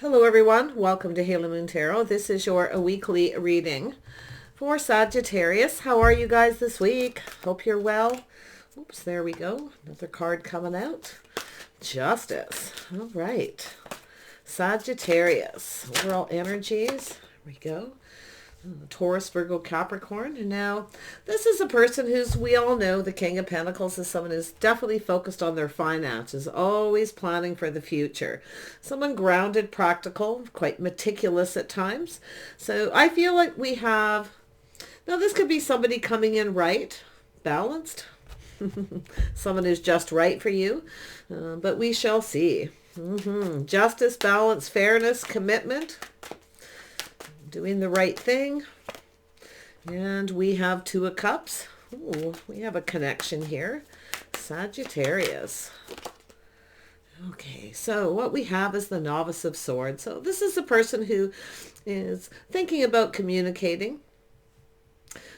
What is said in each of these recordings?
Hello everyone, welcome to Halo Moon Tarot. This is your weekly reading for Sagittarius. How are you guys this week? Hope you're well. Oops, there we go. Another card coming out. Justice. All right. Sagittarius. Overall energies. There we go. Taurus, Virgo, Capricorn. And now, this is a person who's, we all know, the King of Pentacles is someone who's definitely focused on their finances, always planning for the future. Someone grounded, practical, quite meticulous at times. So I feel like we have, now this could be somebody coming in right, balanced, someone who's just right for you, but we shall see. Justice, balance, fairness, commitment, doing the right thing. And we have Two of Cups. Ooh, we have a connection here. Sagittarius. Okay, so what we have is the Novice of Swords. So this is a person who is thinking about communicating.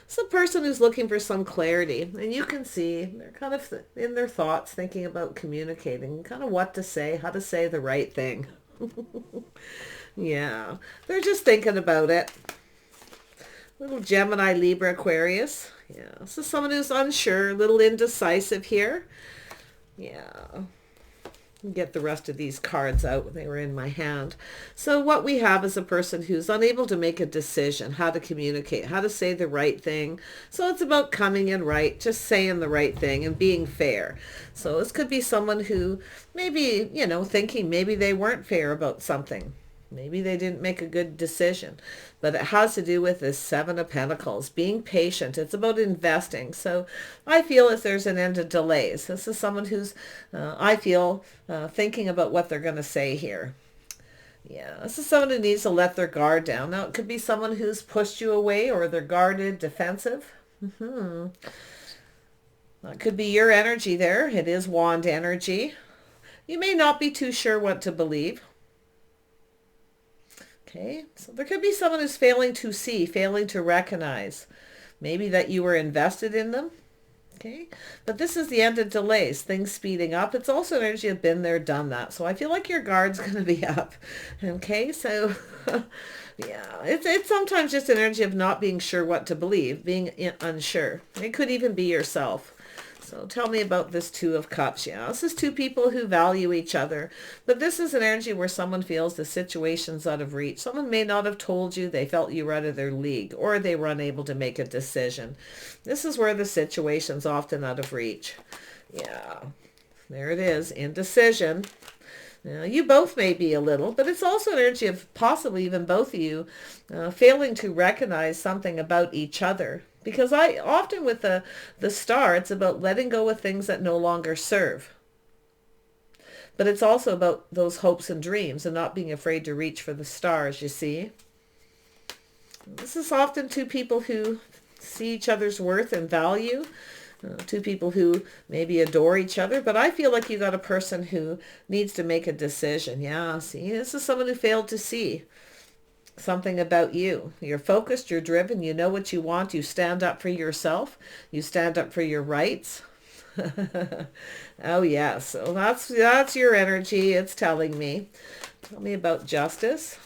It's a person who's looking for some clarity. And you can see they're kind of in their thoughts thinking about communicating, kind of what to say, how to say the right thing. Yeah, they're just thinking about it. Little Gemini, Libra, Aquarius. Yeah, so someone who's unsure, a little indecisive here. Yeah. Get the rest of these cards out. They were in my hand. So what we have is a person who's unable to make a decision, how to communicate, how to say the right thing. So it's about coming in right, just saying the right thing and being fair. So this could be someone who maybe, thinking maybe they weren't fair about something. Maybe they didn't make a good decision, but it has to do with this Seven of Pentacles, being patient. It's about investing. So I feel if there's an end of delays, this is someone who's, I feel, thinking about what they're going to say here. Yeah, this is someone who needs to let their guard down. Now, it could be someone who's pushed you away or they're guarded, defensive. That could be your energy there. It is wand energy. You may not be too sure what to believe. Okay, so there could be someone who's failing to see, failing to recognize. Maybe that you were invested in them. Okay, but this is the end of delays, things speeding up. It's also an energy of been there, done that. So I feel like your guard's going to be up. Okay, so yeah, it's sometimes just an energy of not being sure what to believe, being unsure. It could even be yourself. So tell me about this Two of Cups. Yeah, this is two people who value each other. But this is an energy where someone feels the situation's out of reach. Someone may not have told you they felt you were out of their league or they were unable to make a decision. This is where the situation's often out of reach. Yeah, there it is, indecision. Now, you both may be a little, but it's also an energy of possibly even both of you failing to recognize something about each other. Because I often with the star, it's about letting go of things that no longer serve. But it's also about those hopes and dreams and not being afraid to reach for the stars, you see. This is often two people who see each other's worth and value. Two people who maybe adore each other, but I feel like you got a person who needs to make a decision. Yeah, see, this is someone who failed to see something about you. You're focused, you're driven, you know what you want, you stand up for yourself, you stand up for your rights. Oh yes, so that's your energy. It's telling me. Tell me about justice.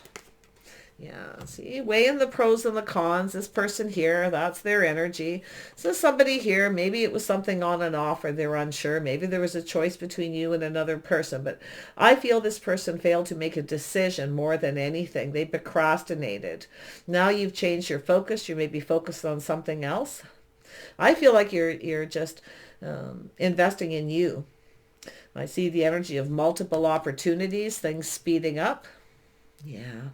Yeah, see, weighing the pros and the cons. This person here, that's their energy. So somebody here, maybe it was something on and off or they were unsure. Maybe there was a choice between you and another person. But I feel this person failed to make a decision more than anything. They procrastinated. Now you've changed your focus. You may be focused on something else. I feel like you're just investing in you. I see the energy of multiple opportunities, things speeding up. Yeah.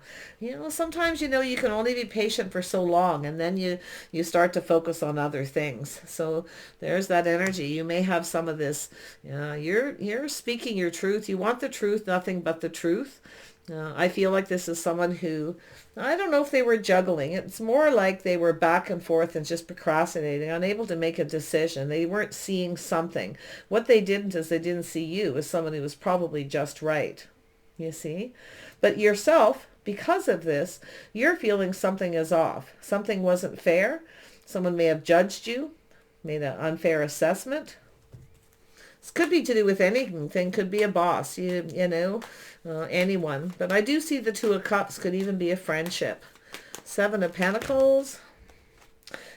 Sometimes, you can only be patient for so long and then you start to focus on other things. So there's that energy. You may have some of this. You're speaking your truth. You want the truth, nothing but the truth. I feel like this is someone who, I don't know if they were juggling. It's more like they were back and forth and just procrastinating, unable to make a decision. They weren't seeing something. What they didn't is they didn't see you as someone who was probably just right. You see? But yourself, because of this, you're feeling something is off. Something wasn't fair. Someone may have judged you, made an unfair assessment. This could be to do with anything. Could be a boss, you know, anyone. But I do see the Two of Cups could even be a friendship. Seven of Pentacles.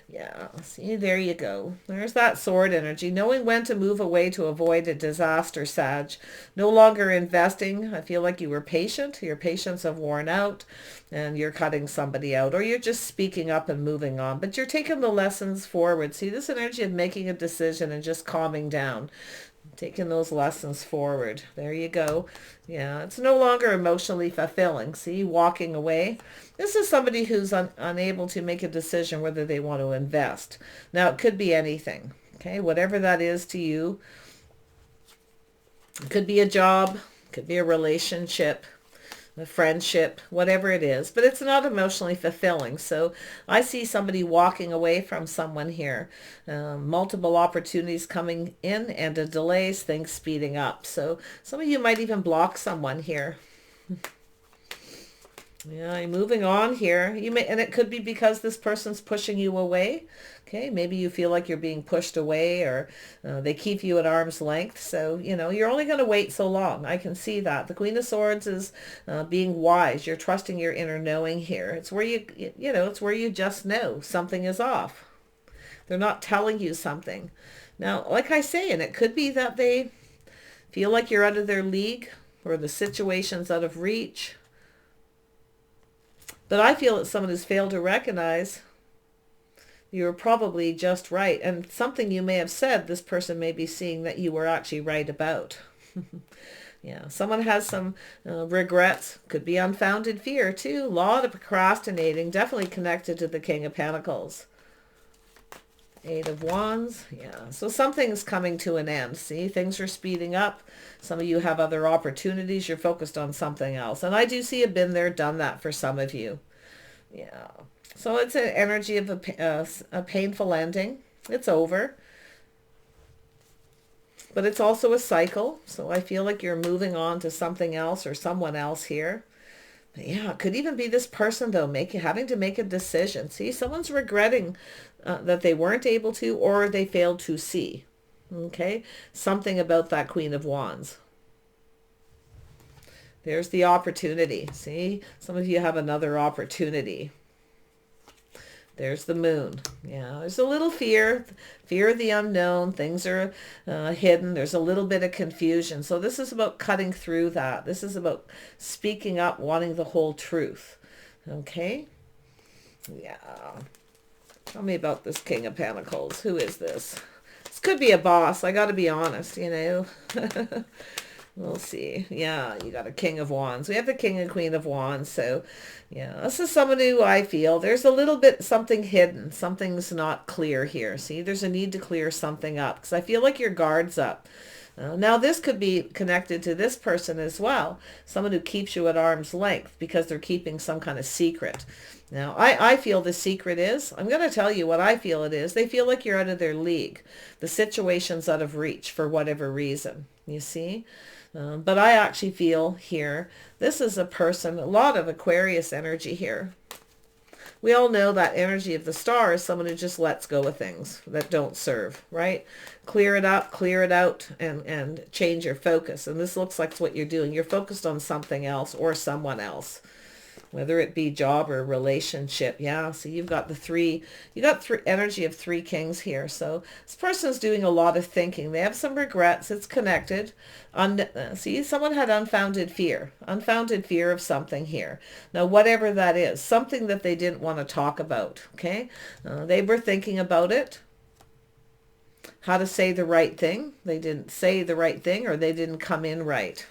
Yeah, see, there you go. There's that sword energy. Knowing when to move away to avoid a disaster, Sag. No longer investing. I feel like you were patient. Your patience have worn out and you're cutting somebody out. Or you're just speaking up and moving on. But you're taking the lessons forward. See, this energy of making a decision and just calming down. Taking those lessons forward. There you go. Yeah, it's no longer emotionally fulfilling. See, walking away. This is somebody who's unable to make a decision whether they want to invest. Now, it could be anything. Okay, whatever that is to you. It could be a job. It could be a relationship. A friendship, whatever it is, but it's not emotionally fulfilling. So I see somebody walking away from someone here, multiple opportunities coming in and a delays, things speeding up. So some of you might even block someone here. Yeah, you're moving on here. You may, and it could be because this person's pushing you away. Okay, maybe you feel like you're being pushed away, or they keep you at arm's length. So, you know, you're only going to wait so long. I can see that. The Queen of Swords is being wise. You're trusting your inner knowing here. It's where you know, it's where you just know something is off. They're not telling you something. Now, like I say, and it could be that they feel like you're out of their league, or the situation's out of reach. But I feel that someone has failed to recognize you're probably just right. And something you may have said, this person may be seeing that you were actually right about. Yeah, someone has some regrets. Could be unfounded fear too. A lot of procrastinating, definitely connected to the King of Pentacles. Eight of Wands. Yeah, so something's coming to an end. See, things are speeding up. Some of you have other opportunities. You're focused on something else. And I do see a been there, done that for some of you. Yeah. So it's an energy of a painful ending. It's over. But it's also a cycle. So I feel like you're moving on to something else or someone else here. But yeah, it could even be this person, though, having to make a decision. See, someone's regretting that they weren't able to, or they failed to see. Okay, something about that Queen of Wands. There's the opportunity. See, some of you have another opportunity. There's the Moon. Yeah, there's a little fear of the unknown. Things are hidden. There's a little bit of confusion. So this is about cutting through that. This is about speaking up, wanting the whole truth. Okay? Yeah. Tell me about this King of Pentacles. Who is this? This could be a boss. I got to be honest, you know. We'll see. Yeah, you got a King of Wands. We have the King and Queen of Wands. So, yeah, this is someone who I feel there's a little bit something hidden. Something's not clear here. See, there's a need to clear something up because I feel like your guard's up. Now, this could be connected to this person as well. Someone who keeps you at arm's length because they're keeping some kind of secret. Now, I feel the secret is, I'm going to tell you what I feel it is. They feel like you're out of their league. The situation's out of reach for whatever reason, you see. But I actually feel here, this is a person, a lot of Aquarius energy here. We all know that energy of the star is someone who just lets go of things that don't serve, right? Clear it up, clear it out, and change your focus. And this looks like it's what you're doing. You're focused on something else or someone else, whether it be job or relationship. Yeah, so you got three energy of three kings here. So this person's doing a lot of thinking. They have some regrets. It's connected. See, someone had unfounded fear of something here. Now, whatever that is, something that they didn't want to talk about, okay? They were thinking about it, how to say the right thing. They didn't say the right thing, or they didn't come in right.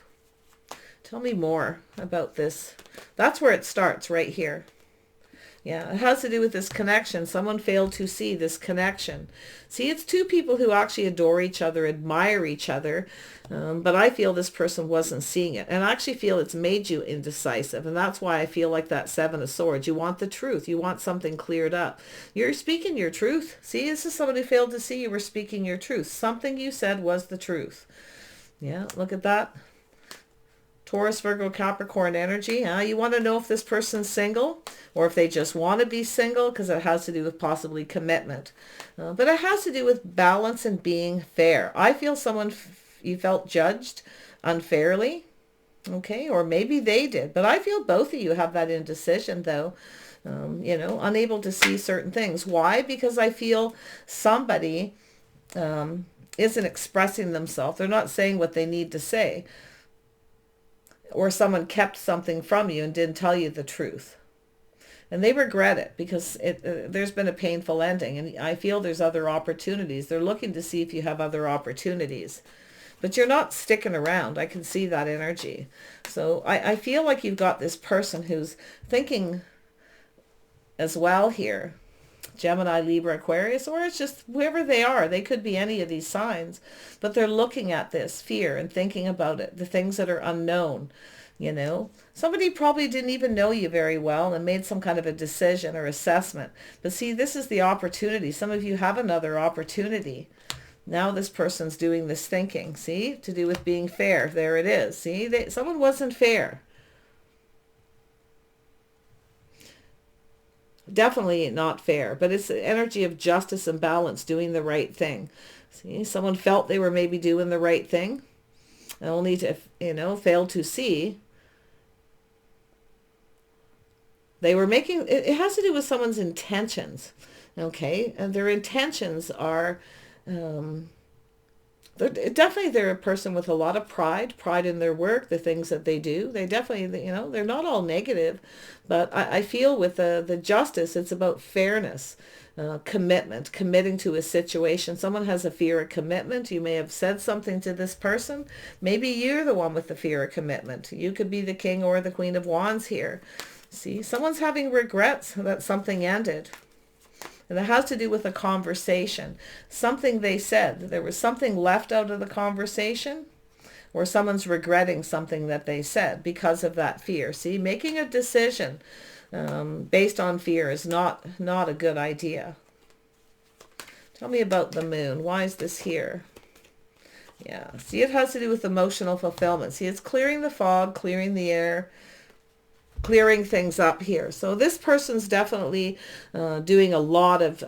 Tell me more about this. That's where it starts, right here. Yeah, it has to do with this connection. Someone failed to see this connection. See, it's two people who actually adore each other, admire each other, but I feel this person wasn't seeing it. And I actually feel it's made you indecisive, and that's why I feel like that Seven of Swords. You want the truth. You want something cleared up. You're speaking your truth. See, this is someone who failed to see you were speaking your truth. Something you said was the truth. Yeah, look at that. Taurus, Virgo, Capricorn energy. You want to know if this person's single or if they just want to be single, because it has to do with possibly commitment. But it has to do with balance and being fair. I feel someone you felt judged unfairly. Okay, or maybe they did. But I feel both of you have that indecision, though. You know, unable to see certain things. Why? Because I feel somebody isn't expressing themselves. They're not saying what they need to say. Or someone kept something from you and didn't tell you the truth. And they regret it because there's been a painful ending. And I feel there's other opportunities. They're looking to see if you have other opportunities. But you're not sticking around. I can see that energy. So I feel like you've got this person who's thinking as well here. Gemini, Libra, Aquarius, or it's just whoever they are. They could be any of these signs. But they're looking at this fear and thinking about it, the things that are unknown. You know, somebody probably didn't even know you very well and made some kind of a decision or assessment. But see, this is the opportunity. Some of you have another opportunity. Now this person's doing this thinking, see, to do with being fair. There it is. See, someone wasn't fair. Definitely not fair, but it's the energy of justice and balance, doing the right thing. See, someone felt they were maybe doing the right thing, and only to, you know, fail to see. They were making, it has to do with someone's intentions, okay? And their intentions are, they're a person with a lot of pride in their work, the things that they do. They definitely, you know, they're not all negative, but I feel with the justice, it's about fairness, commitment, committing to a situation. Someone has a fear of commitment. You may have said something to this person. Maybe you're the one with the fear of commitment. You could be the King or the Queen of Wands here. See, someone's having regrets that something ended. And it has to do with a conversation. Something they said. There was something left out of the conversation, or someone's regretting something that they said because of that fear. See, making a decision based on fear is not a good idea. Tell me about the moon. Why is this here? Yeah, see, it has to do with emotional fulfillment. See, it's clearing the fog, clearing the air, clearing things up here. So this person's definitely doing a lot of,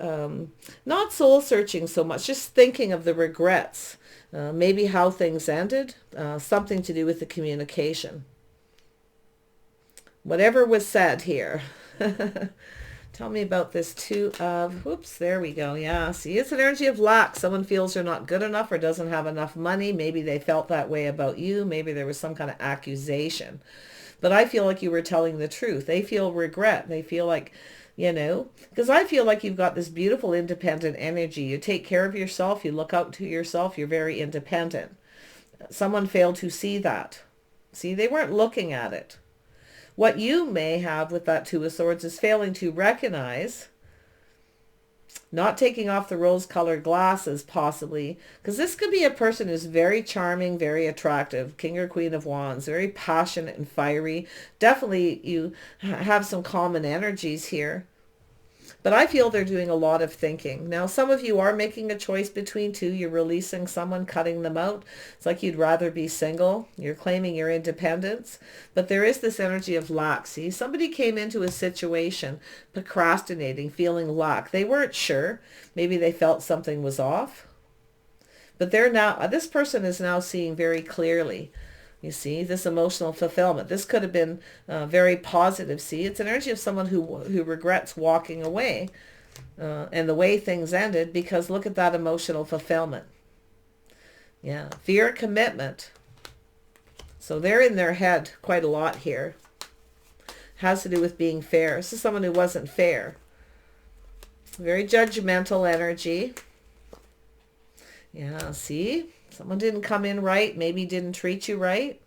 not soul searching so much, just thinking of the regrets, maybe how things ended, something to do with the communication. Whatever was said here. Tell me about this two of, whoops, there we go. Yeah, see, it's an energy of lack. Someone feels they're not good enough or doesn't have enough money. Maybe they felt that way about you. Maybe there was some kind of accusation. But I feel like you were telling the truth. They feel regret. They feel like, you know, because I feel like you've got this beautiful independent energy. You take care of yourself. You look out to yourself. You're very independent. Someone failed to see that. See, they weren't looking at it. What you may have with that Two of Swords is failing to recognize, not taking off the rose-colored glasses possibly, because this could be a person who's very charming, very attractive, King or Queen of Wands, very passionate and fiery. Definitely you have some common energies here. But I feel they're doing a lot of thinking. Now, some of you are making a choice between two. You're releasing someone, cutting them out. It's like you'd rather be single. You're claiming your independence. But there is this energy of lack. See, somebody came into a situation procrastinating, feeling lack. They weren't sure. Maybe they felt something was off. But they're now, this person is now seeing very clearly. You see, this emotional fulfillment. This could have been very positive. See, it's an energy of someone who regrets walking away and the way things ended, because look at that emotional fulfillment. Yeah, fear, commitment. So they're in their head quite a lot here. Has to do with being fair. This is someone who wasn't fair. Very judgmental energy. Yeah, see? Someone didn't come in right, maybe didn't treat you right.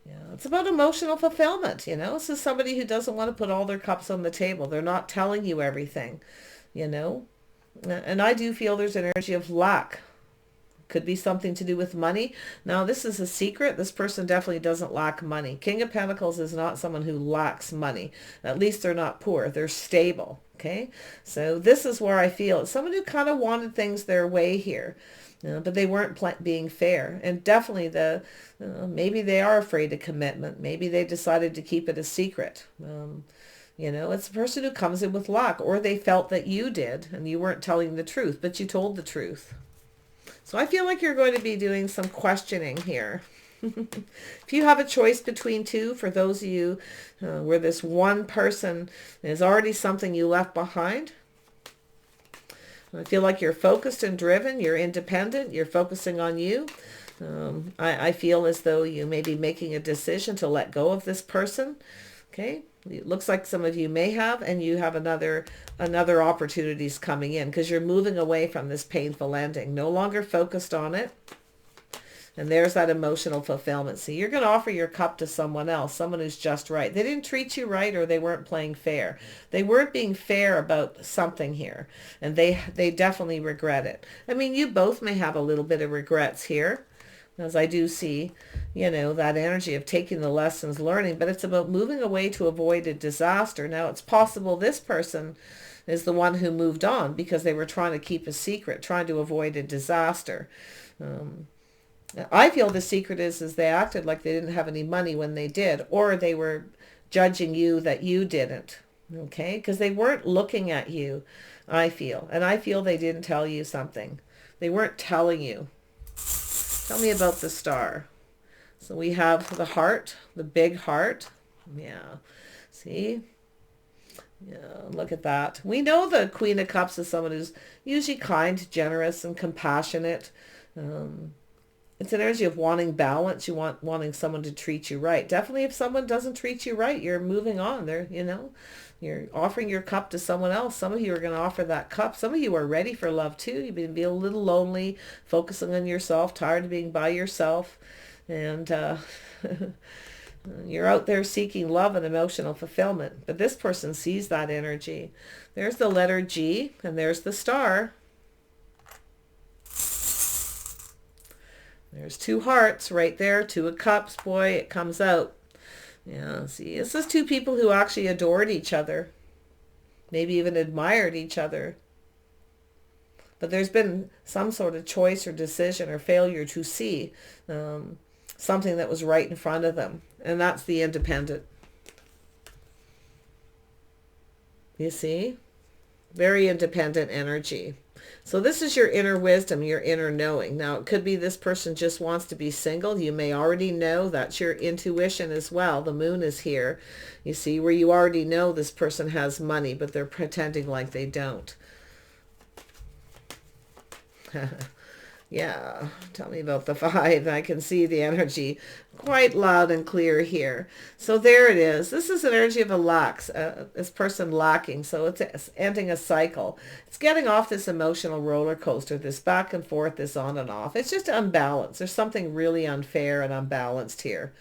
Yeah, it's about emotional fulfillment, you know. This is somebody who doesn't want to put all their cups on the table. They're not telling you everything, you know. And I do feel there's an energy of lack. Could be something to do with money. Now, this is a secret. This person definitely doesn't lack money. King of Pentacles is not someone who lacks money. At least they're not poor. They're stable. Okay, so this is where I feel it's someone who kind of wanted things their way here, but they weren't being fair. And definitely maybe they are afraid of commitment. Maybe they decided to keep it a secret. You know, it's a person who comes in with lack, or they felt that you did and you weren't telling the truth, but you told the truth. So I feel like you're going to be doing some questioning here. If you have a choice between two, for those of you where this one person is already something you left behind, I feel like you're focused and driven, you're independent, you're focusing on you. I feel as though you may be making a decision to let go of this person. Okay, it looks like some of you may have, and you have another opportunities coming in because you're moving away from this painful ending, no longer focused on it. And there's that emotional fulfillment. So you're going to offer your cup to someone else, someone who's just right. They didn't treat you right, or they weren't playing fair. They weren't being fair about something here, and they definitely regret it. I mean, you both may have a little bit of regrets here, as I do see, that energy of taking the lessons, learning, but it's about moving away to avoid a disaster. Now, it's possible this person is the one who moved on because they were trying to keep a secret, trying to avoid a disaster. I feel the secret is they acted like they didn't have any money when they did, or they were judging you that you didn't, okay? Because they weren't looking at you, I feel. And I feel they didn't tell you something. They weren't telling you. Tell me about the star. So we have the heart, the big heart. Yeah, see? Yeah, look at that. We know the Queen of Cups is someone who's usually kind, generous, and compassionate. It's an energy of wanting balance. You wanting someone to treat you right. Definitely if someone doesn't treat you right, you're moving on. You're offering your cup to someone else. Some of you are going to offer that cup. Some of you are ready for love too. You've been a little lonely, focusing on yourself, tired of being by yourself. And you're out there seeking love and emotional fulfillment. But this person sees that energy. There's the letter G, and there's the star. There's two hearts right there, two of cups. Boy, it comes out. Yeah, see, this is two people who actually adored each other. Maybe even admired each other. But there's been some sort of choice or decision or failure to see something that was right in front of them. And that's the independent. You see? Very independent energy. So this is your inner wisdom, your inner knowing. Now, it could be this person just wants to be single. You may already know. That's your intuition as well. The moon is here, you see, where you already know this person has money, but they're pretending like they don't. Yeah, tell me about the 5. I can see the energy quite loud and clear here. So there it is. This is an energy of a lack, this person lacking. So it's ending a cycle. It's getting off this emotional roller coaster, this back and forth, this on and off. It's just unbalanced. There's something really unfair and unbalanced here.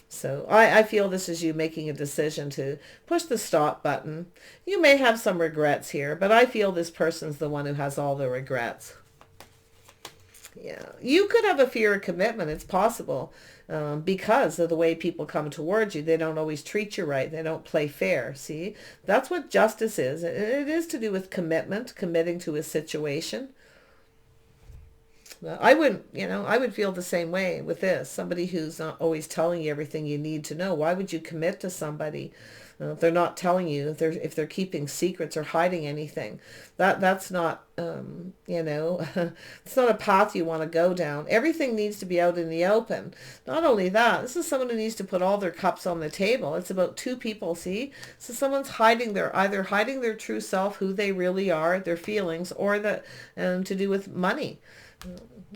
So I feel this is you making a decision to push the stop button. You may have some regrets here, but I feel this person's the one who has all the regrets. Yeah, you could have a fear of commitment. It's possible because of the way people come towards you. They don't always treat you right. They don't play fair. See, that's what justice is. It is to do with commitment, committing to a situation. I wouldn't, I would feel the same way with this. Somebody who's not always telling you everything you need to know. Why would you commit to somebody if they're not telling you, if they're keeping secrets or hiding anything? That's not, it's not a path you want to go down. Everything needs to be out in the open. Not only that, this is someone who needs to put all their cups on the table. It's about two people, see? So someone's either hiding their true self, who they really are, their feelings, or to do with money.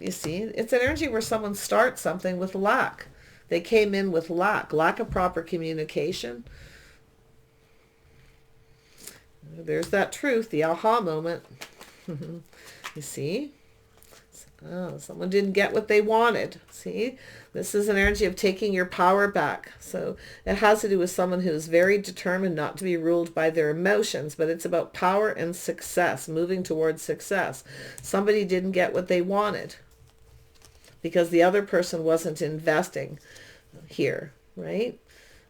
You see, it's an energy where someone starts something with lack. They came in with lack of proper communication. There's that truth, the aha moment. You see? Oh, someone didn't get what they wanted. See? This is an energy of taking your power back. So it has to do with someone who is very determined not to be ruled by their emotions, but it's about power and success, moving towards success. Somebody didn't get what they wanted because the other person wasn't investing here, right?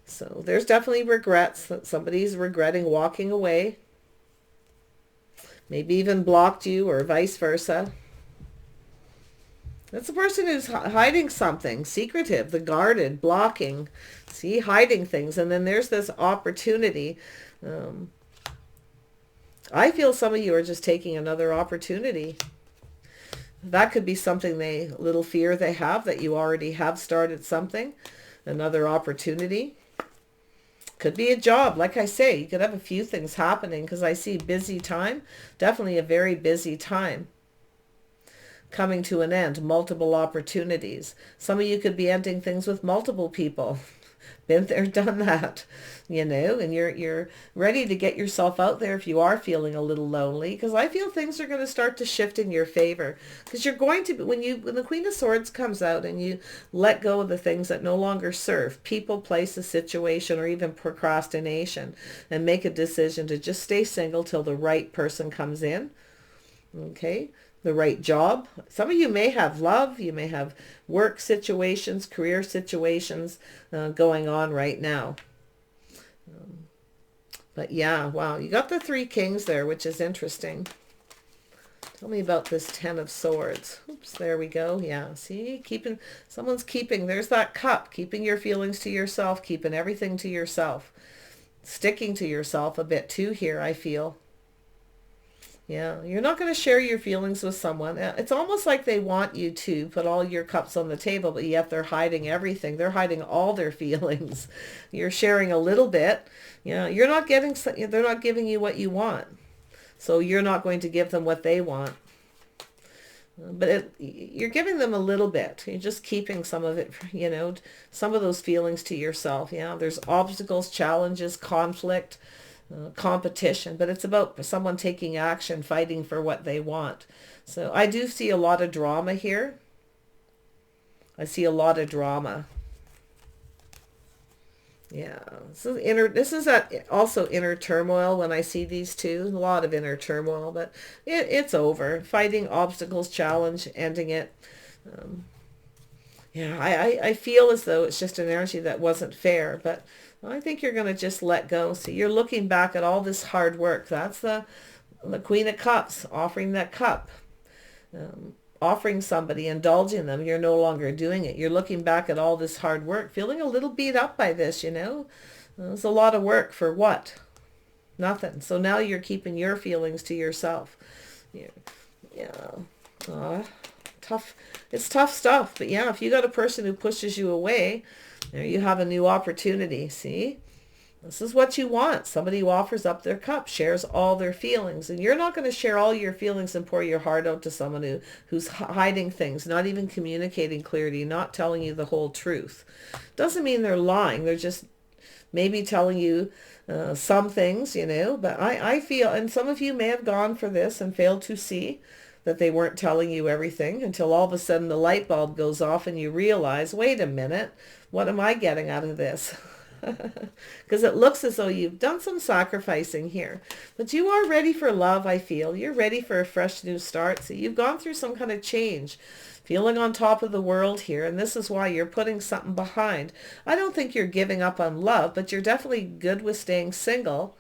So there's definitely regrets. That somebody's regretting walking away. Maybe even blocked you or vice versa. That's a person who's hiding something, secretive, the guarded, blocking, see, hiding things. And then there's this opportunity. I feel some of you are just taking another opportunity. that could be something little fear they have that you already have started something, another opportunity. Could be a job. Like I say, you could have a few things happening because I see busy time, definitely a very busy time coming to an end, multiple opportunities. Some of you could be ending things with multiple people. Been there, done that, and you're ready to get yourself out there if you are feeling a little lonely, because I feel things are going to start to shift in your favor, because you're going to, when the Queen of Swords comes out and you let go of the things that no longer serve, people, place, a situation, or even procrastination, and make a decision to just stay single till the right person comes in, okay? The right job. Some of you may have love, you may have work situations, career situations going on right now. But yeah, wow, you got the 3 kings there, which is interesting. Tell me about this 10 of Swords. Oops, there we go. Yeah, see, someone's keeping, there's that cup, keeping your feelings to yourself, keeping everything to yourself, sticking to yourself a bit too here, I feel. Yeah, you're not going to share your feelings with someone. It's almost like they want you to put all your cups on the table, but yet they're hiding everything. They're hiding all their feelings. You're sharing a little bit. You're not getting, they're not giving you what you want. So you're not going to give them what they want. But you're giving them a little bit. You're just keeping some of it, some of those feelings to yourself. Yeah, there's obstacles, challenges, conflict, competition, but it's about someone taking action, fighting for what they want. So I do see a lot of drama here. I see a lot of drama. Yeah, so this is also inner turmoil when I see these two. A lot of inner turmoil, but it's over. Fighting obstacles, challenge, ending it. Yeah, I feel as though it's just an energy that wasn't fair, but I think you're going to just let go. So you're looking back at all this hard work. That's the Queen of Cups, offering that cup, offering somebody, indulging them. You're no longer doing it. You're looking back at all this hard work, feeling a little beat up by this, It's a lot of work for what? Nothing. So now you're keeping your feelings to yourself. Yeah. Tough. It's tough stuff. But yeah, if you got a person who pushes you away, there you have a new opportunity. See, this is what you want. Somebody who offers up their cup, shares all their feelings. And you're not going to share all your feelings and pour your heart out to someone who's hiding things, not even communicating clearly, not telling you the whole truth. Doesn't mean they're lying. They're just maybe telling you some things, But I feel, and some of you may have gone for this and failed to see that they weren't telling you everything until all of a sudden the light bulb goes off and you realize, wait a minute, what am I getting out of this? Because it looks as though you've done some sacrificing here. But you are ready for love, I feel. You're ready for a fresh new start. So you've gone through some kind of change, feeling on top of the world here. And this is why you're putting something behind. I don't think you're giving up on love, but you're definitely good with staying single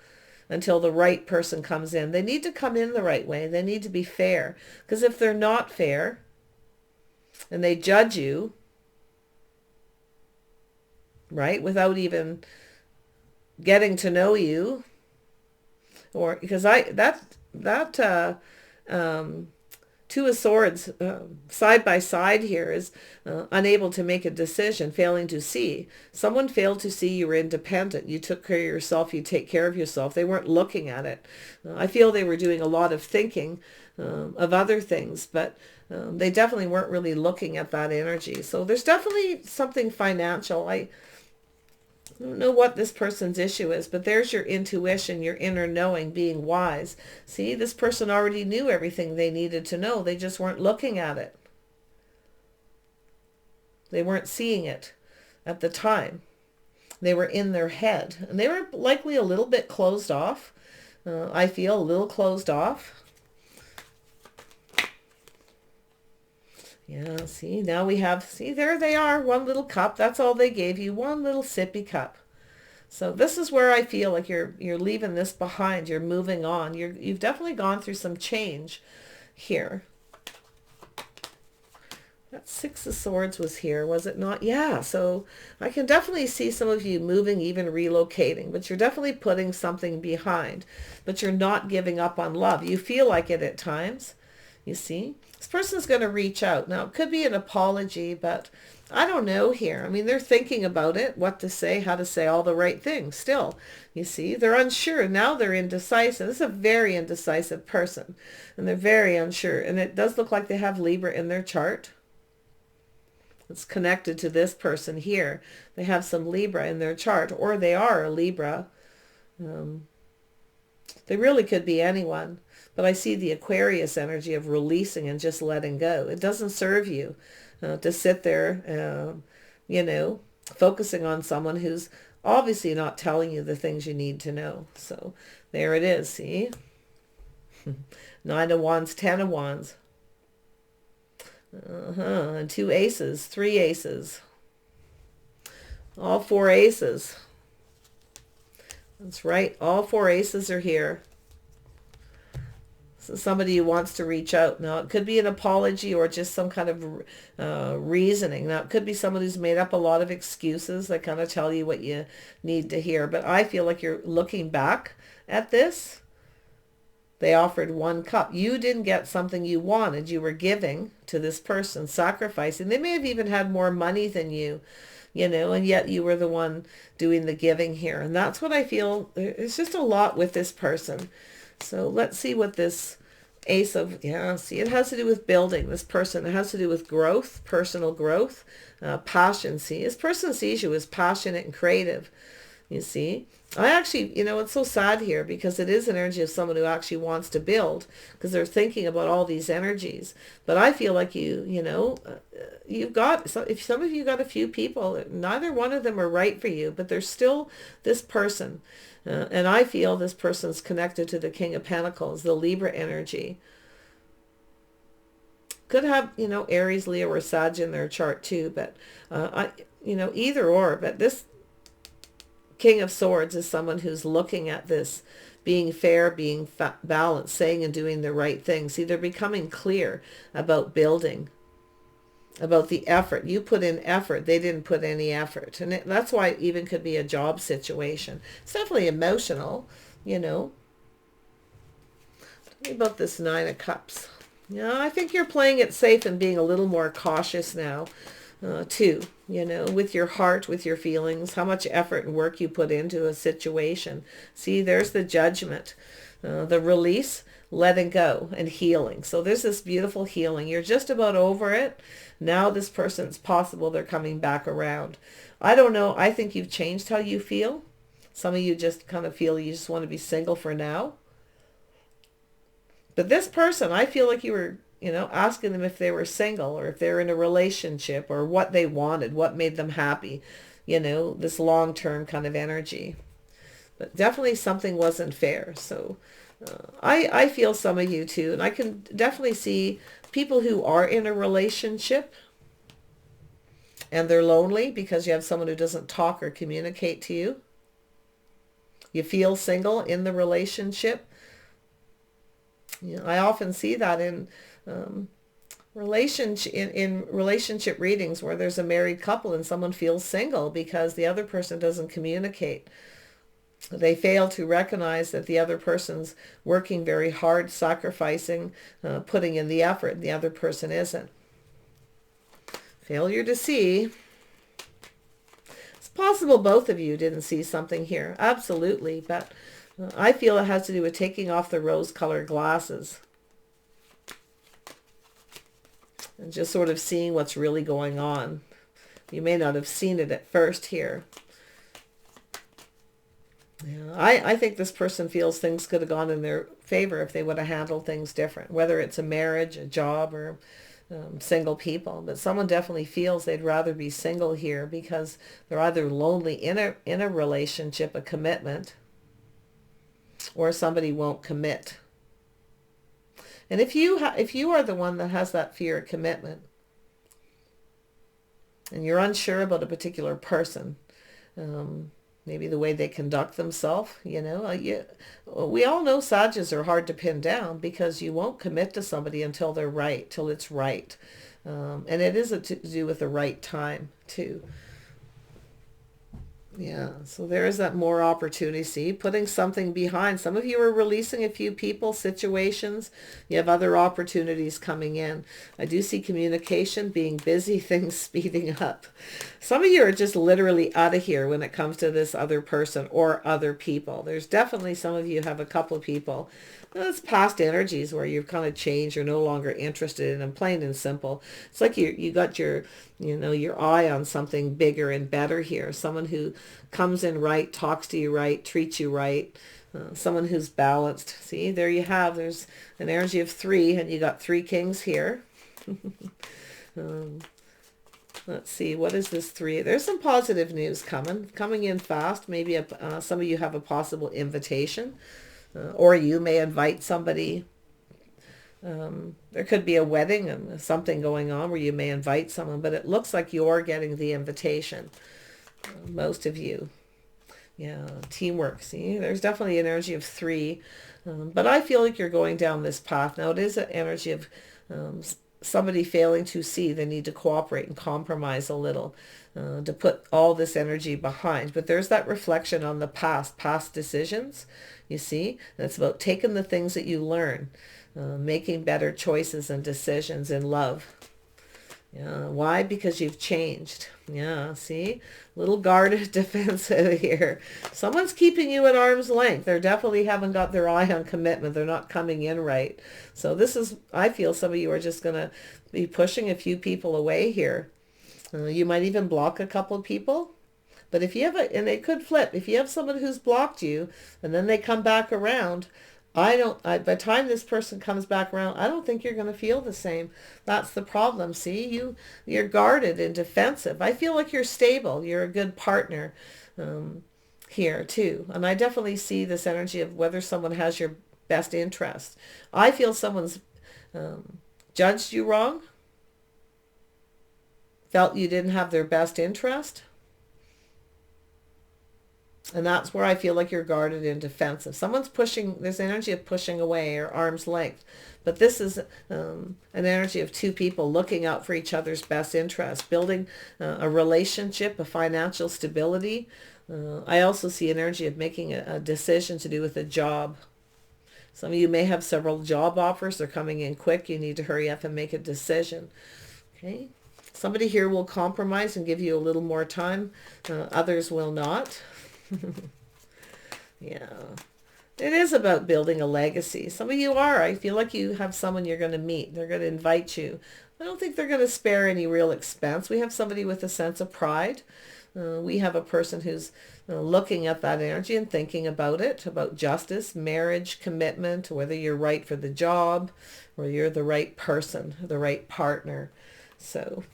until the right person comes in. They need to come in the right way. They need to be fair. Because if they're not fair and they judge you, right, without even getting to know you, or because Two of Swords side by side here is unable to make a decision, failing to see. Someone failed to see you were independent. You took care of yourself. You take care of yourself. They weren't looking at it. I feel they were doing a lot of thinking of other things, but they definitely weren't really looking at that energy. So there's definitely something financial. I don't know what this person's issue is, but there's your intuition, your inner knowing, being wise. See, this person already knew everything they needed to know. They just weren't looking at it. They weren't seeing it at the time. They were in their head, and they were likely a little bit closed off. I feel a little closed off. Yeah, see, now we have, see, there they are, one little cup. That's all they gave you, one little sippy cup. So this is where I feel like you're leaving this behind. You're moving on. You've definitely gone through some change here. That Six of Swords was here, was it not? Yeah, so I can definitely see some of you moving, even relocating, but you're definitely putting something behind, but you're not giving up on love. You feel like it at times. You see? This person's going to reach out. Now, it could be an apology, but I don't know here. I mean, they're thinking about it, what to say, how to say all the right things still. You see, they're unsure. Now they're indecisive. This is a very indecisive person, and they're very unsure. And it does look like they have Libra in their chart. It's connected to this person here. They have some Libra in their chart, or they are a Libra. They really could be anyone. But I see the Aquarius energy of releasing and just letting go. It doesn't serve you to sit there, focusing on someone who's obviously not telling you the things you need to know. So there it is, see? 9 of Wands, 10 of Wands. And 2 aces, 3 aces. All 4 aces. That's right. All 4 aces are here. So somebody who wants to reach out. Now, it could be an apology or just some kind of reasoning. Now, it could be someone who's made up a lot of excuses that kind of tell you what you need to hear. But I feel like you're looking back at this. They offered 1 cup. You didn't get something you wanted. You were giving to this person, sacrificing. They may have even had more money than you, and yet you were the one doing the giving here. And that's what I feel. It's just a lot with this person. So let's see what this ace of, see, it has to do with building. This person, it has to do with growth, personal growth, passion. See, this person sees you as passionate and creative, you see. I actually, it's so sad here because it is an energy of someone who actually wants to build because they're thinking about all these energies. But I feel like you've got, if some of you got a few people, neither one of them are right for you, but there's still this person. And I feel this person's connected to the King of Pentacles, the Libra energy. Could have, Aries, Leo, or Sag in their chart too, but either or. But this King of Swords is someone who's looking at this, being fair, being balanced, saying and doing the right thing. See, they're becoming clear about building, about the effort. You put in effort. They didn't put any effort. And that's why it even could be a job situation. It's definitely emotional, Tell me about this 9 of Cups. I think you're playing it safe and being a little more cautious now, too, with your heart, with your feelings, how much effort and work you put into a situation. See, there's the Judgment, the release, letting go, and healing. So there's this beautiful healing. You're just about over it. Now this person, it's possible they're coming back around. I don't know. I think you've changed how you feel. Some of you just kind of feel you just want to be single for now. But this person, I feel like you were, asking them if they were single or if they're in a relationship or what they wanted, what made them happy, this long-term kind of energy. But definitely something wasn't fair. So I feel some of you too. And I can definitely see people who are in a relationship and they're lonely because you have someone who doesn't talk or communicate to you. You feel single in the relationship. I often see that in relationship readings where there's a married couple and someone feels single because the other person doesn't communicate. They fail to recognize that the other person's working very hard, sacrificing, putting in the effort, and the other person isn't. Failure to see. It's possible both of you didn't see something here. Absolutely. But I feel it has to do with taking off the rose-colored glasses and just sort of seeing what's really going on. You may not have seen it at first here. Yeah, I think this person feels things could have gone in their favor if they would have handled things different, whether it's a marriage, a job, or single people. But someone definitely feels they'd rather be single here because they're either lonely in a relationship, a commitment, or somebody won't commit. And if you are the one that has that fear of commitment and you're unsure about a particular person, maybe the way they conduct themselves, we all know Sages are hard to pin down because you won't commit to somebody until they're right, till it's right. And it is to do with the right time too. Yeah, so there is that more opportunity. See, putting something behind. Some of you are releasing a few people, situations. You have other opportunities coming in. I do see communication being busy, things speeding up. Some of you are just literally out of here when it comes to this other person or other people. There's definitely some of you have a couple of people. It's past energies where you've kind of changed. You're no longer interested in them, plain and simple. It's like you got your, your eye on something bigger and better here. Someone who comes in right, talks to you right, treats you right. Someone who's balanced. See, there you have. There's an energy of 3, and you got 3 kings here. Let's see, what is this 3? There's some positive news coming in fast. Maybe some of you have a possible invitation. Or you may invite somebody. There could be a wedding and something going on where you may invite someone, but it looks like you're getting the invitation. Most of you. Yeah, teamwork. See, there's definitely an energy of 3. But I feel like you're going down this path. Now, it is an energy of somebody failing to see the need to cooperate and compromise a little, to put all this energy behind. But there's that reflection on the past decisions, you see. And it's about taking the things that you learn, making better choices and decisions in love. Yeah, why? Because you've changed. Yeah, see? Little guarded defensive here. Someone's keeping you at arm's length. They definitely haven't got their eye on commitment. They're not coming in right. So this is, I feel some of you are just going to be pushing a few people away here. You might even block a couple of people. But if you have and it could flip, if you have someone who's blocked you and then they come back around, by the time this person comes back around, I don't think you're going to feel the same. That's the problem. See, you're guarded and defensive. I feel like you're stable. You're a good partner here too. And I definitely see this energy of whether someone has your best interest. I feel someone's judged you wrong, felt you didn't have their best interest. And that's where I feel like you're guarded and defensive. Someone's pushing, there's energy of pushing away or arm's length. But this is an energy of 2 people looking out for each other's best interest, building a relationship, a financial stability. I also see an energy of making a decision to do with a job. Some of you may have several job offers. They're coming in quick. You need to hurry up and make a decision. Okay. Somebody here will compromise and give you a little more time. Others will not. Yeah, it is about building a legacy. Some of you are. I feel like you have someone you're going to meet. They're going to invite you. I don't think they're going to spare any real expense. We have somebody with a sense of pride. We have a person who's looking at that energy and thinking about it, about justice, marriage, commitment, whether you're right for the job or you're the right person, the right partner. So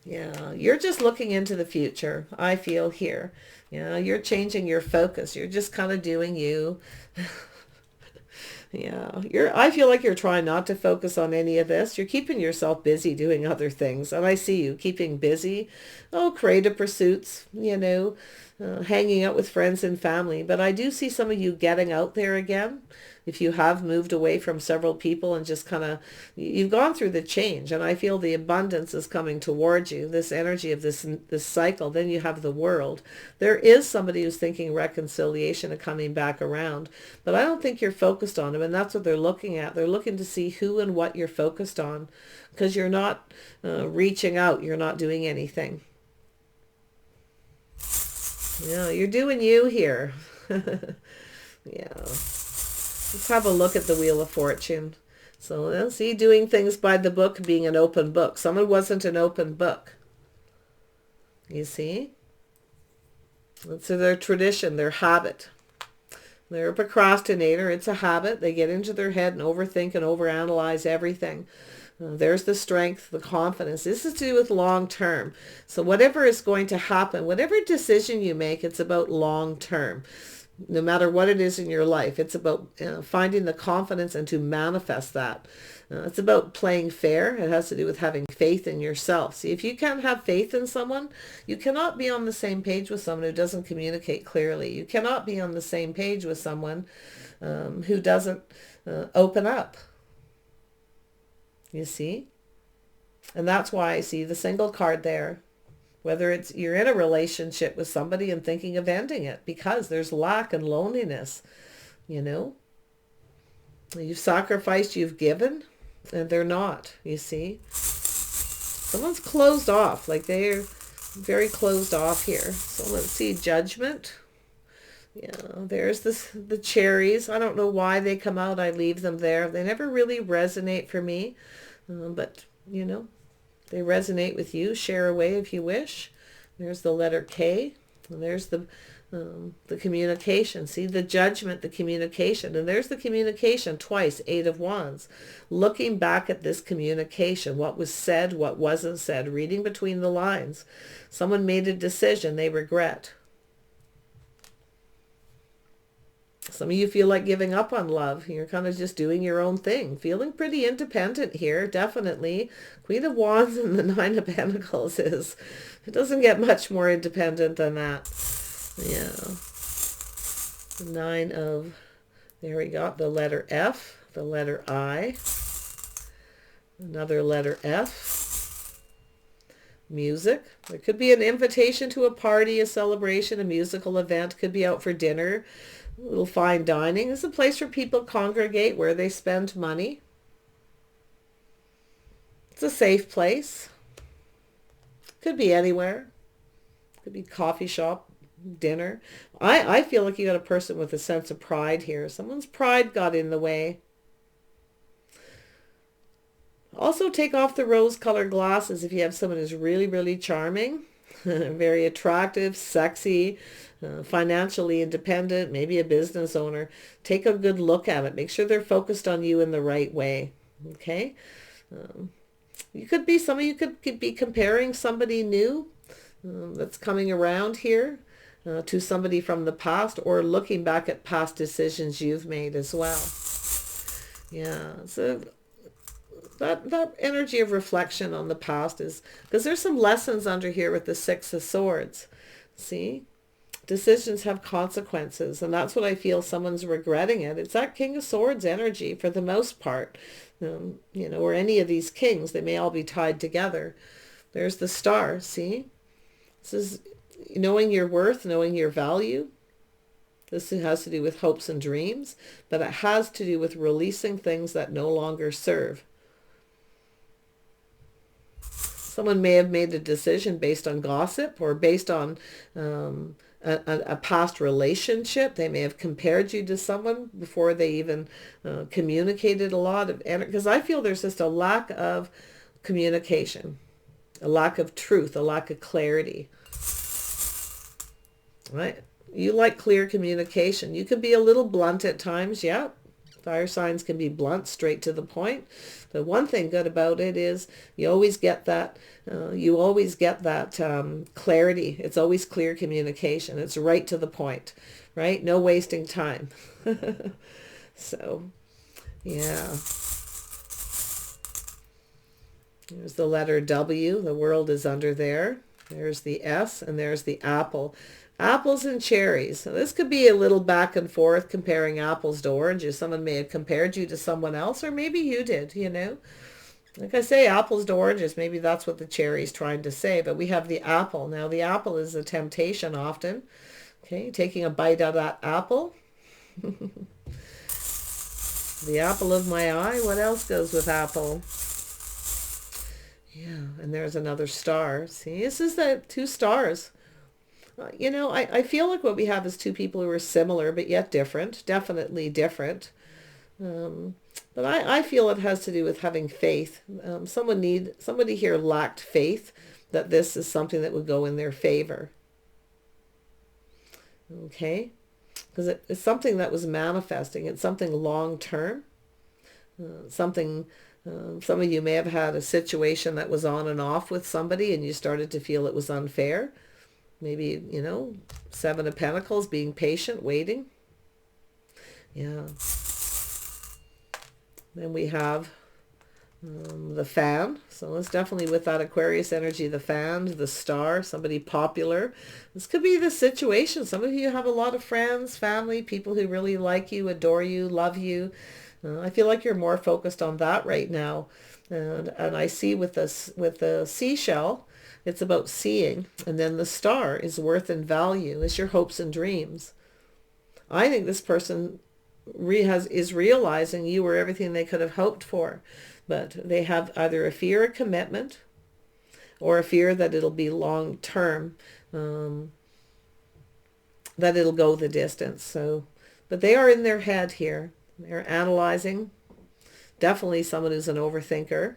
yeah, you're just looking into the future, I feel here. Yeah, you're changing your focus. You're just kind of doing you. Yeah, I feel like you're trying not to focus on any of this. You're keeping yourself busy doing other things. And I see you keeping busy. Oh, creative pursuits, hanging out with friends and family. But I do see some of you getting out there again. If you have moved away from several people and just kind of, you've gone through the change, and I feel the abundance is coming towards you, this energy of this cycle. Then you have the world. There is somebody who's thinking reconciliation and coming back around, but I don't think you're focused on them, and that's what they're looking at. They're looking to see who and what you're focused on, because you're not reaching out. You're not doing anything. Yeah, you're doing you here. Yeah. Let's have a look at the Wheel of Fortune. So, see, doing things by the book, being an open book. Someone wasn't an open book. You see? It's their tradition, their habit. They're a procrastinator. It's a habit. They get into their head and overthink and overanalyze everything. There's the strength, the confidence. This is to do with long term. So whatever is going to happen, whatever decision you make, it's about long term. No matter what it is in your life, it's about finding the confidence and to manifest that. It's about playing fair. It has to do with having faith in yourself. See, if you can't have faith in someone, you cannot be on the same page with someone who doesn't communicate clearly. You cannot be on the same page with someone who doesn't open up. You see? And that's why I see the single card there. Whether it's you're in a relationship with somebody and thinking of ending it because there's lack and loneliness, you know. You've sacrificed, you've given, and they're not, you see. Someone's closed off, like they're very closed off here. So let's see, Judgment. Yeah, there's the cherries. I don't know why they come out. I leave them there. They never really resonate for me. But, you know, they resonate with you. Share away if you wish. There's the letter K. And there's the communication. See, the Judgment, the communication. And there's the communication twice, 8 of Wands. Looking back at this communication, what was said, what wasn't said, reading between the lines. Someone made a decision they regret. Some of you feel like giving up on love. You're kind of just doing your own thing. Feeling pretty independent here, definitely. Queen of Wands and the 9 of Pentacles is, it doesn't get much more independent than that. Yeah. 9 of, there we got the letter F, the letter I, another letter F. Music. There could be an invitation to a party, a celebration, a musical event. Could be out for dinner. A little fine dining. It's a place where people congregate, where they spend money. It's a safe place. Could be anywhere. Could be coffee shop, dinner. I feel like you got a person with a sense of pride here. Someone's pride got in the way. Also take off the rose-colored glasses if you have someone who's really, really charming, very attractive, sexy, financially independent, maybe a business owner. Take a good look at it. Make sure they're focused on you in the right way. Okay? You could be, some of you could be comparing somebody new that's coming around here to somebody from the past, or looking back at past decisions you've made as well. Yeah, so that energy of reflection on the past is, because there's some lessons under here with the 6 of Swords. See? Decisions have consequences, and that's what I feel someone's regretting it. It's that King of Swords energy for the most part. You know, or any of these kings, they may all be tied together. There's the Star, see? This is knowing your worth, knowing your value. This has to do with hopes and dreams, but it has to do with releasing things that no longer serve. Someone may have made a decision based on gossip or based on a past relationship. They may have compared you to someone before they even communicated a lot of energy. Because I feel there's just a lack of communication, a lack of truth, a lack of clarity. Right? You like clear communication. You can be a little blunt at times. Yeah. Fire signs can be blunt, straight to the point. The one thing good about it is you always get that clarity. It's always clear communication. It's right to the point, right? No wasting time. So, yeah. There's the letter W. The world is under there. There's the S, and there's the apple. Apples and cherries. So this could be a little back and forth, comparing apples to oranges. Someone may have compared you to someone else, or maybe you did, you know. Like I say, apples to oranges. Maybe that's what the cherry's trying to say. But we have the apple. Now, the apple is a temptation often. Okay, taking a bite out of that apple. The apple of my eye. What else goes with apple? Yeah, and there's another star. See, this is the 2 stars. You know, I feel like what we have is 2 people who are similar, but yet different. Definitely different. But I feel it has to do with having faith. Somebody here lacked faith that this is something that would go in their favor. Okay? Because it's something that was manifesting. It's something long-term. Something... some of you may have had a situation that was on and off with somebody, and you started to feel it was unfair. Maybe, you know, 7 of Pentacles, being patient, waiting. Yeah. Then we have the fan. So it's definitely with that Aquarius energy, the fan, the star, somebody popular. This could be the situation. Some of you have a lot of friends, family, people who really like you, adore you, love you. I feel like you're more focused on that right now. And I see with this, with the seashell, It's about seeing. And then the star is worth and value, is your hopes and dreams. I think this person is realizing you were everything they could have hoped for. But they have either a fear of commitment or a fear that it'll be long term, that it'll go the distance. So, but they are in their head here. They're analyzing. Definitely someone who's an overthinker.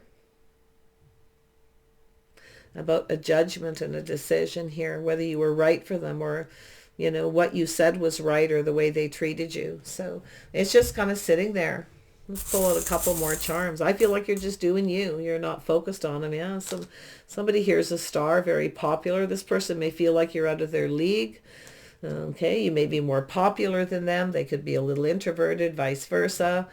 About a judgment and a decision here, whether you were right for them or, you know, what you said was right or the way they treated you. So it's just kind of sitting there. Let's pull out a couple more charms. I feel like you're just doing you. You're not focused on them. Yeah, somebody here is a star, very popular. This person may feel like you're out of their league. Okay, you may be more popular than them. They could be a little introverted, vice versa.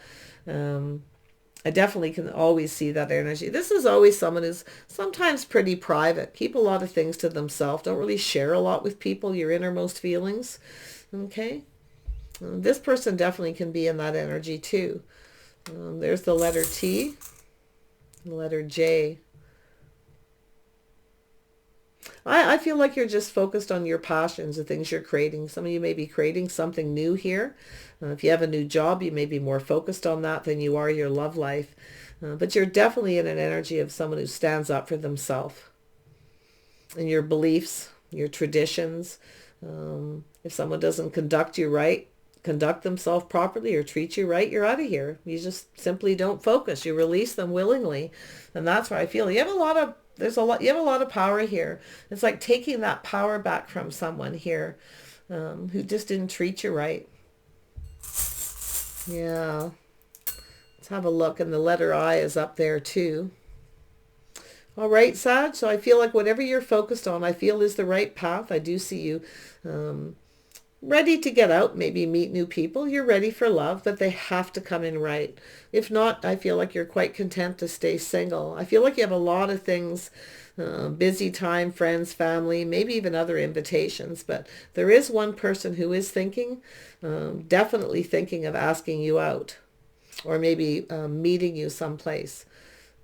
I definitely can always see that energy. This is always someone who's sometimes pretty private. Keep a lot of things to themselves. Don't really share a lot with people, your innermost feelings. Okay? This person definitely can be in that energy too. There's the letter T, the letter J. I feel like you're just focused on your passions, the things you're creating. Some of you may be creating something new here. If you have a new job, you may be more focused on that than you are your love life. But you're definitely in an energy of someone who stands up for themselves and your beliefs, your traditions. If someone doesn't conduct themselves properly or treat you right, you're out of here. You just simply don't focus. You release them willingly. And that's where I feel you have a lot of power here. It's like taking that power back from someone here who just didn't treat you right. Yeah. Let's have a look. And the letter I is up there too. All right, Sag. So I feel like whatever you're focused on, I feel is the right path. I do see you ready to get out, maybe meet new people. You're ready for love, but they have to come in right. If not, I feel like you're quite content to stay single. I feel like you have a lot of things, busy time, friends, family, maybe even other invitations. But there is one person who is thinking, definitely thinking of asking you out or maybe meeting you someplace.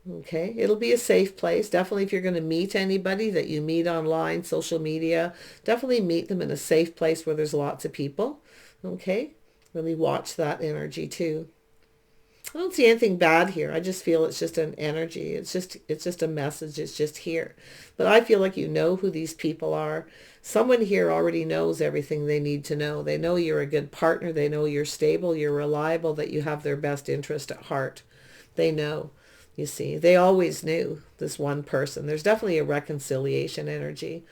Okay, it'll be a safe place. Definitely if you're going to meet anybody that you meet online, social media, definitely meet them in a safe place where there's lots of people. Okay, really watch that energy too. I don't see anything bad here. I just feel it's just an energy. It's just a message. It's just here. But I feel like you know who these people are. Someone here already knows everything they need to know. They know you're a good partner. They know you're stable, you're reliable, that you have their best interest at heart. They know. You see, they always knew, this one person. There's definitely a reconciliation energy.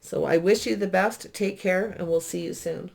So I wish you the best. Take care, and we'll see you soon.